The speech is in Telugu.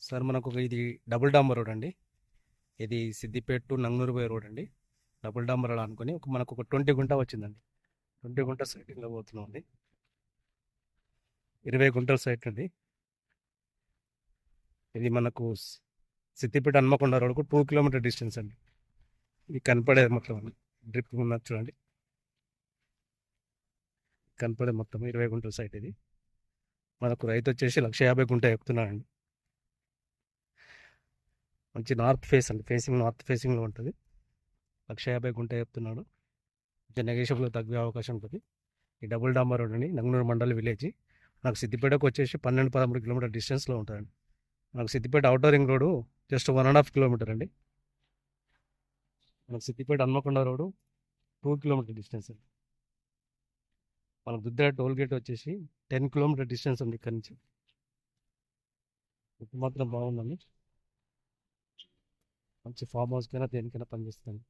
సార్ మనకు ఇది డబుల్ డాంబర్ రోడ్ అండి. ఇది సిద్దిపేట టు నంగనూరు పోయే రోడ్ అండి. డబుల్ డాంబర్ రోడ్ అనుకుని మనకు ఒక 20 గుంట వచ్చిందండి. 20 గుంట సైట్లో పోతున్నాం అండి. 20 గుంటల సైట్ అండి. ఇది మనకు సిద్దిపేట హన్మకొండ రోడ్కు 2 కిలోమీటర్ డిస్టెన్స్ అండి. ఇది కనపడేది మొత్తం అండి. డ్రిప్ ఉన్నది చూడండి, కనపడే మొత్తం 20 గుంటల సైట్ ఇది. మనకు రైతు వచ్చేసి 1,50,000 గుంట చెప్తున్నాడండి. మంచి నార్త్ ఫేస్ అండి, నార్త్ ఫేసింగ్లో ఉంటుంది. 1,50,000 గుంట చెప్తున్నాడు. కొంచెం నెగోషియబుల్ తగ్గే అవకాశం ఉంటుంది. ఈ డబుల్ డాంబర్ రోడ్ అండి, నంగనూరు మండల్ విలేజ్. నాకు సిద్దిపేటకు వచ్చేసి 12-13 కిలోమీటర్ డిస్టెన్స్లో ఉంటుందండి. మనకు Siddipet outer ring road just 1.5 kilometre అండి. మనకు Siddipet Hanamkonda road 2 kilometre distance అండి. మనకు దుద్ద టోల్ గేట్ వచ్చేసి 10 కిలోమీటర్ డిస్టెన్స్ ఉంది ఇక్కడ నుంచి. ఇప్పుడు మాత్రం బాగుందండి. మంచి ఫామ్ హౌస్కైనా దేనికైనా పనిచేస్తుంది.